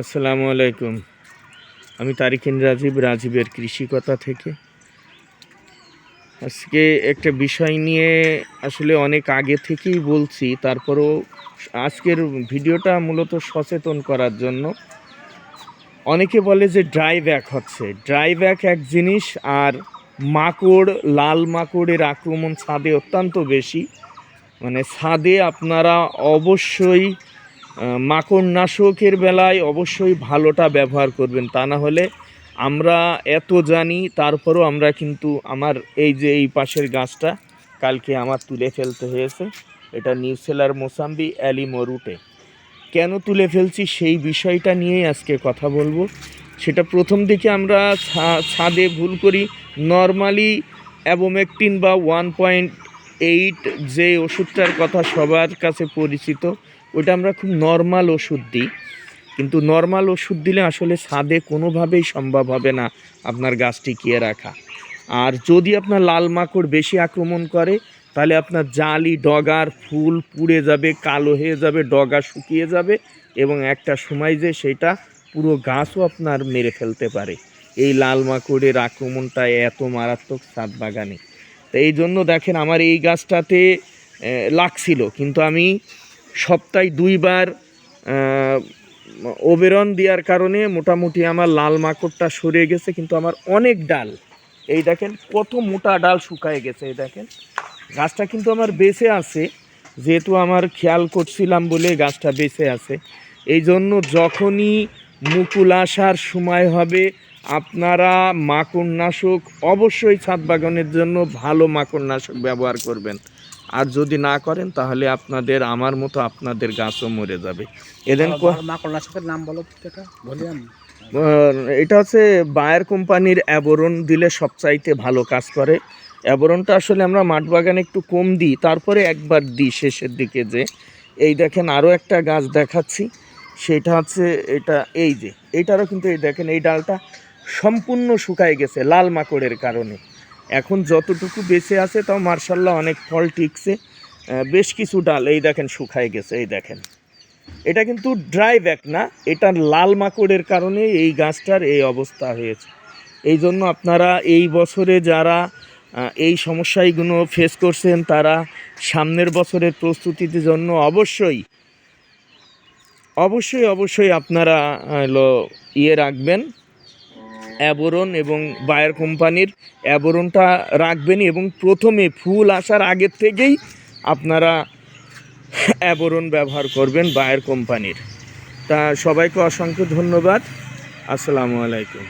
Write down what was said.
আসসালামু আলাইকুম। আমি তারিখিন রাজীবের কৃষিকথা থেকে। আজকে একটা বিষয় নিয়ে আসলে অনেক আগে থেকেই বলছি, তারপরেও আজকের ভিডিওটা মূলত সচেতন করার জন্য। অনেকে বলে যে ড্রাই ব্যাক হচ্ছে, ড্রাই ব্যাক এক জিনিস, আর মাকড়, লাল মাকড়ের আক্রমণ ছাদে অত্যন্ত বেশি। মানে ছাদে আপনারা অবশ্যই মাকড়নাশকের বেলায় অবশ্যই ভালোটা ব্যবহার করবেন, তা না হলে আমরা এত জানি তারপরও আমরা কিন্তু আমার এই পাশের গাছটা কালকে আমার তুলে ফেলতে হয়েছে। এটা নিউসেলার মোসাম্বি অ্যালিমোরুটে। কেন তুলে ফেলছি সেই বিষয়টা নিয়েই আজকে কথা বলবো। সেটা প্রথম দিকে আমরা ছাদে ভুল করি, নর্মালি অ্যাবোমেকটিন বা 1.8 যে ওষুধটার কথা সবার কাছে পরিচিত, ওটা আমরা খুব নর্মাল ওষুধ দিই। কিন্তু নর্মাল ওষুধ দিলে আসলে ছাদে কোনোভাবেই সম্ভব হবে না আপনার গাছ টিকিয়ে রাখা। আর যদি আপনার লাল মাকড় বেশি আক্রমণ করে তাহলে আপনার জালি, ডগার ফুল পুড়ে যাবে, কালো হয়ে যাবে, ডগা শুকিয়ে যাবে, এবং একটা সময় যে সেটা পুরো গাছও আপনার মেরে ফেলতে পারে। এই লাল মাকড়ের আক্রমণটা এত মারাত্মক ছাদ বাগানে। তো এই জন্য দেখেন আমার এই গাছটাতে লাগছিল, কিন্তু আমি সপ্তাহে 2 বার ওবেরন দেওয়ার কারণে মোটামুটি আমার লাল মাকড়টা সরে গেছে। কিন্তু আমার অনেক ডাল, এই দেখেন কত মোটা ডাল শুকায় গেছে। এই দেখেন গাছটা কিন্তু আমার বেঁচে আছে, যেহেতু আমার খেয়াল করছিলাম বলে গাছটা বেঁচে আছে। এই জন্য যখনই মুকুল আসার সময় হবে আপনারা মাকড়নাশক অবশ্যই ছাদ বাগানের জন্য ভালো মাকড়নাশক ব্যবহার করবেন। আর যদি না করেন তাহলে আপনাদের আমার মতো আপনাদের গাছও মরে যাবে। এদেন মাকড়নাশকের নাম বলো এটা, বলি আমি। এটা হচ্ছে বায়ার কোম্পানির অ্যাবোরন দিলে সবচাইতে ভালো কাজ করে। অ্যাবোরনটা আসলে আমরা মাঠ বাগানে একটু কম দিই, তারপরে একবার দিই শেষের দিকে। যে এই দেখেন আরও একটা গাছ দেখাচ্ছি, সেটা হচ্ছে এটা, এই যে এইটারও কিন্তু এই দেখেন এই ডালটা সম্পূর্ণ শুকায় গেছে লাল মাকড়ের কারণে। এখন যতটুকু বেঁচে আছে তাও মার্শাল্লাহ অনেক ফল টিকছে। বেশ কিছু ডাল এই দেখেন শুকায় গেছে। এই দেখেন এটা কিন্তু ড্রাই ব্যাক না, এটা লাল মাকড়ের কারণে এই গাছটার এই অবস্থা হয়েছে। এই জন্য আপনারা এই বছরে যারা এই সমস্যাগুলো ফেস করছেন তারা সামনের বছরের প্রস্তুতির জন্য অবশ্যই অবশ্যই অবশ্যই আপনারা রাখবেন অ্যাবোরন, এবং বায়ার কোম্পানির অ্যাবোরনটা রাখবেন। এবং প্রথমে ফুল আসার আগের থেকেই আপনারা অ্যাবোরন ব্যবহার করবেন বায়ার কোম্পানির। তা সবাইকে অসংখ্য ধন্যবাদ। আসসালামু আলাইকুম।